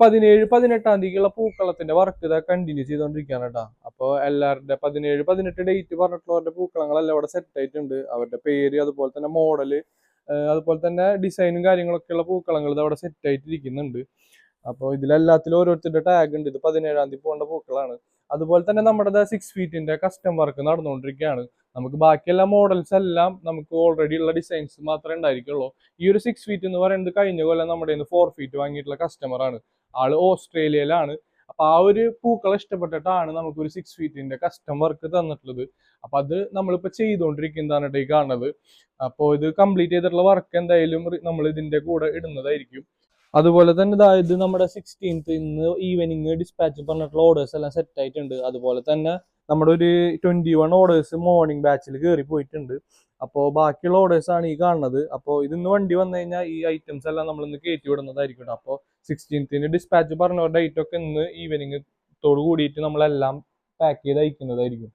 17-18 പൂക്കളത്തിന്റെ work ഇതാ continue ചെയ്തോണ്ടിരിക്കുകയാണ് കേട്ടോ. അപ്പൊ എല്ലാവരുടെ 17-18 ഡേറ്റ് പറഞ്ഞിട്ടുള്ളവരുടെ പൂക്കളങ്ങളെല്ലാം ഇവിടെ സെറ്റ് ആയിട്ടുണ്ട്. അവരുടെ പേര്, അതുപോലെ തന്നെ മോഡല്, അതുപോലെ തന്നെ ഡിസൈനും കാര്യങ്ങളൊക്കെ ഉള്ള പൂക്കളങ്ങൾ ഇത് അവിടെ സെറ്റ് ആയിട്ടിരിക്കുന്നുണ്ട്. അപ്പോൾ ഇതിലെല്ലാത്തിലും ഓരോരുത്തരുടെ ടാഗ് ഉണ്ട്. ഇത് 17-ാം തീയതി പോകേണ്ട പൂക്കളാണ്. അതുപോലെ തന്നെ നമ്മുടെ 6 ഫീറ്റിന്റെ കസ്റ്റം വർക്ക് നടന്നുകൊണ്ടിരിക്കുകയാണ്. നമുക്ക് ബാക്കിയെല്ലാ മോഡൽസ് എല്ലാം നമുക്ക് ഓൾറെഡി ഉള്ള ഡിസൈൻസ് മാത്രമേ ഉണ്ടായിരിക്കുള്ളൂ. ഈ ഒരു 6 ഫീറ്റ് എന്ന് പറയുന്നത് കഴിഞ്ഞ കൊല്ലം നമ്മുടെ 4 ഫീറ്റ് വാങ്ങിയിട്ടുള്ള കസ്റ്റമറാണ്. ആള് ഓസ്ട്രേലിയയിലാണ്. അപ്പൊ ആ ഒരു പൂക്കളെ ഇഷ്ടപ്പെട്ടിട്ടാണ് നമുക്ക് ഒരു 6 ഫീറ്റിന്റെ കസ്റ്റം വർക്ക് തന്നിട്ടുള്ളത്. അപ്പൊ അത് നമ്മളിപ്പോ ചെയ്തുകൊണ്ടിരിക്കുന്നതാണ് ഈ കാണുന്നത്. അപ്പോൾ ഇത് കംപ്ലീറ്റ് ചെയ്തിട്ടുള്ള വർക്ക് എന്തായാലും നമ്മൾ ഇതിന്റെ കൂടെ ഇടുന്നതായിരിക്കും. അതുപോലെ തന്നെ ഇത് നമ്മുടെ 16th ഇന്ന് ഈവനിങ് ഡിസ്പാച്ച് പറഞ്ഞിട്ടുള്ള ഓർഡേഴ്സ് എല്ലാം സെറ്റ് ആയിട്ടുണ്ട്. അതുപോലെ തന്നെ നമ്മുടെ ഒരു 21 ഓർഡേഴ്സ് മോർണിംഗ് ബാച്ചിൽ കയറി പോയിട്ടുണ്ട്. അപ്പോൾ ബാക്കിയുള്ള ഓർഡേഴ്സ് ആണ് ഈ കാണുന്നത്. അപ്പോൾ ഇതിന്ന് വണ്ടി വന്നു കഴിഞ്ഞാൽ ഈ ഐറ്റംസ് എല്ലാം നമ്മൾ ഇന്ന് കയറ്റി വിടുന്നതായിരിക്കും. അപ്പോൾ 16th ഡിസ്പാച്ച് പറഞ്ഞ ഡേറ്റ് ഒക്കെ ഇന്ന് ഈവനിങ് കൂടിയിട്ട് നമ്മളെല്ലാം പാക്ക് ചെയ്ത് അയക്കുന്നതായിരിക്കും.